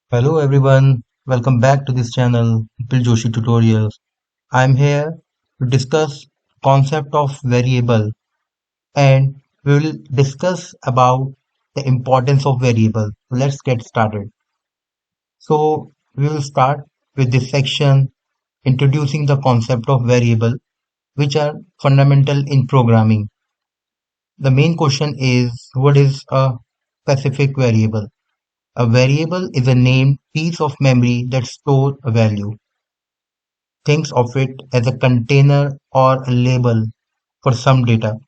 Hello everyone, welcome back to this channel, Joshi Tutorials. I'm here to discuss concept of variable and we will discuss about the importance of variable. Let's get started. So we will start with this section introducing the concept of variable which are fundamental in programming. The main question is what is a specific variable? A variable is a named piece of memory that stores a value. Thinks of it as a container or a label for some data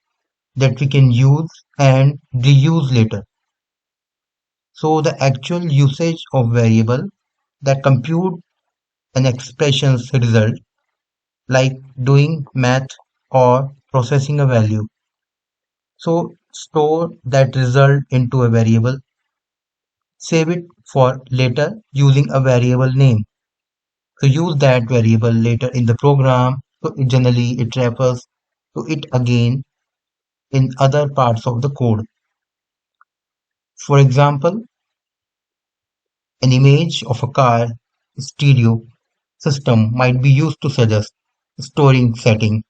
that we can use and reuse later. So the actual usage of variable that compute an expression's result, like doing math or processing a value. So store that result into a variable, save it for later using a variable name. So use that variable later in the program. So generally it refers to it again in other parts of the code. For example, an image of a car stereo system might be used to suggest storing setting,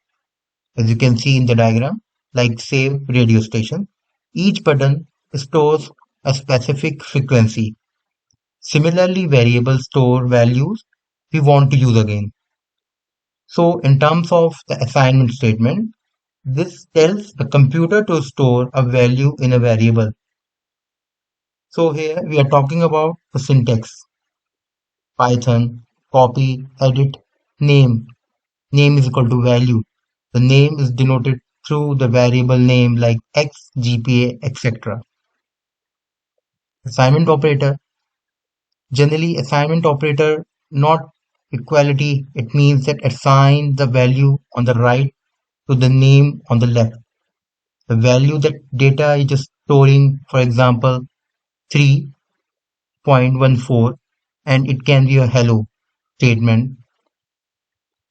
as you can see in the diagram, like save radio station. Each button stores a specific frequency. Similarly, variables store values we want to use again. So in terms of the assignment statement, this tells the computer to store a value in a variable. So here we are talking about the syntax. Python, copy, edit, name. Name is equal to value. The name is denoted through the variable name like X, GPA, etc. Assignment operator. Generally, assignment operator, not equality. It means that assign the value on the right to the name on the left. The value that data is just storing, for example, 3.14, and it can be a hello statement.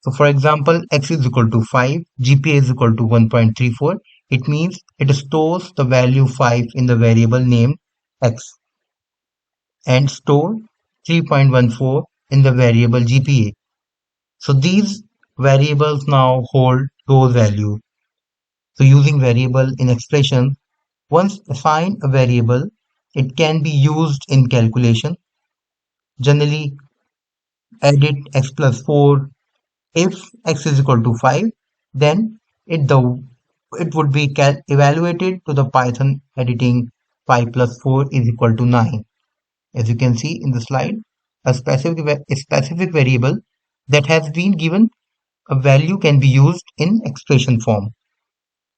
So for example, x is equal to 5, GPA is equal to 1.34. It means it stores the value 5 in the variable named x and store 3.14 in the variable GPA. So these variables now hold those values. So using variable in expression, once assigned a variable, it can be used in calculation. Generally, edit x plus 4. If x is equal to 5, then it would be evaluated to the Python editing 5 plus 4 is equal to 9. As you can see in the slide, a specific variable that has been given a value can be used in expression form.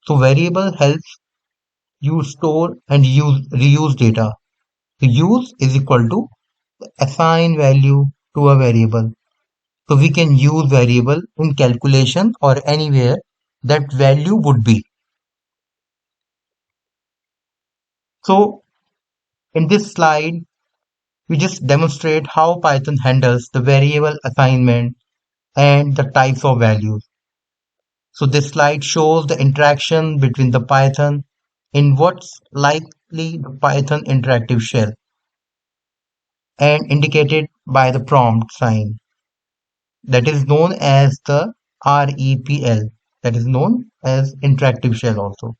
So variable helps you store and reuse data. The use is equal to assign value to a variable. So we can use variable in calculation or anywhere that value would be. So in this slide, we just demonstrate how Python handles the variable assignment and the types of values. So this slide shows the interaction between the Python in what's likely the Python interactive shell and indicated by the prompt sign that is known as the REPL, that is known as interactive shell also.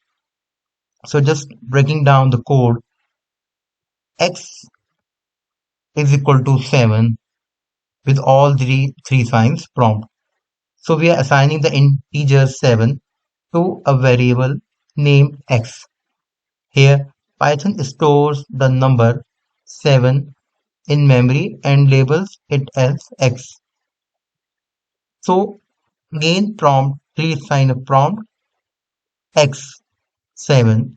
So just breaking down the code, x is equal to 7 with all three signs prompt. So we are assigning the integer 7 to a variable named x. Here Python stores the number 7 in memory and labels it as x. So again prompt, please sign a prompt x7.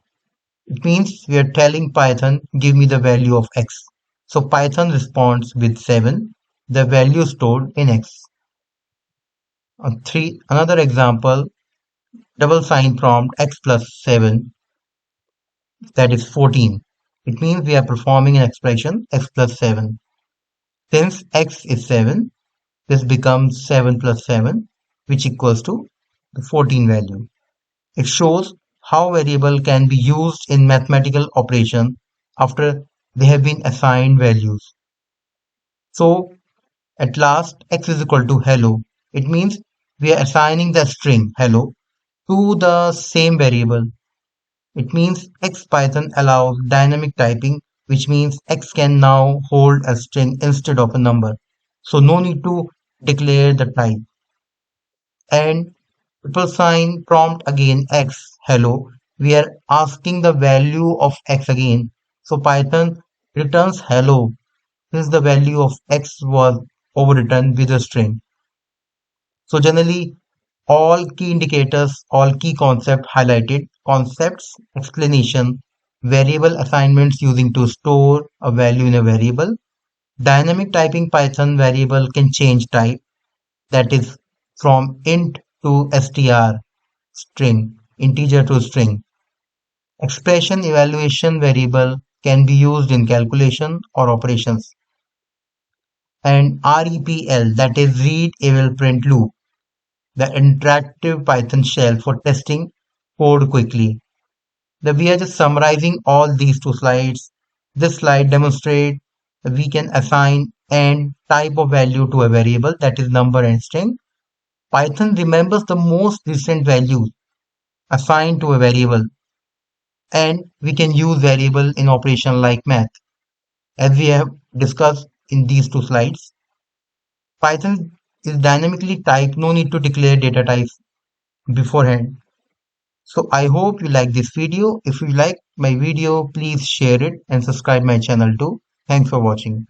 It means we are telling Python give me the value of x. So Python responds with 7, the value stored in x. Another example, double sign prompt x plus 7, that is 14. It means we are performing an expression x plus 7. Since x is 7, this becomes 7 plus 7, which equals to the 14 value. It shows how variable can be used in mathematical operation after they have been assigned values. So at last x is equal to hello. It means we are assigning the string hello to the same variable. It means X Python allows dynamic typing, which means X can now hold a string instead of a number. So no need to declare the type. And triple sign prompt again X hello. We are asking the value of X again. So Python returns hello since the value of X was overwritten with a string. So generally all key indicators, all key concepts highlighted, concepts, explanation, variable assignments using to store a value in a variable, dynamic typing Python variable can change type, that is from int to str, string, integer to string. Expression evaluation variable can be used in calculation or operations. And REPL, that is read eval print loop, the interactive Python shell for testing code quickly. We are just summarizing all these two slides. This slide demonstrates that we can assign and type of value to a variable, that is number and string. Python remembers the most recent values assigned to a variable, and we can use variable in operation like math. As we have discussed in these two slides, Python is dynamically typed, no need to declare data types beforehand. So I hope you like this video. If you like my video, please share it and subscribe my channel too. Thanks for watching.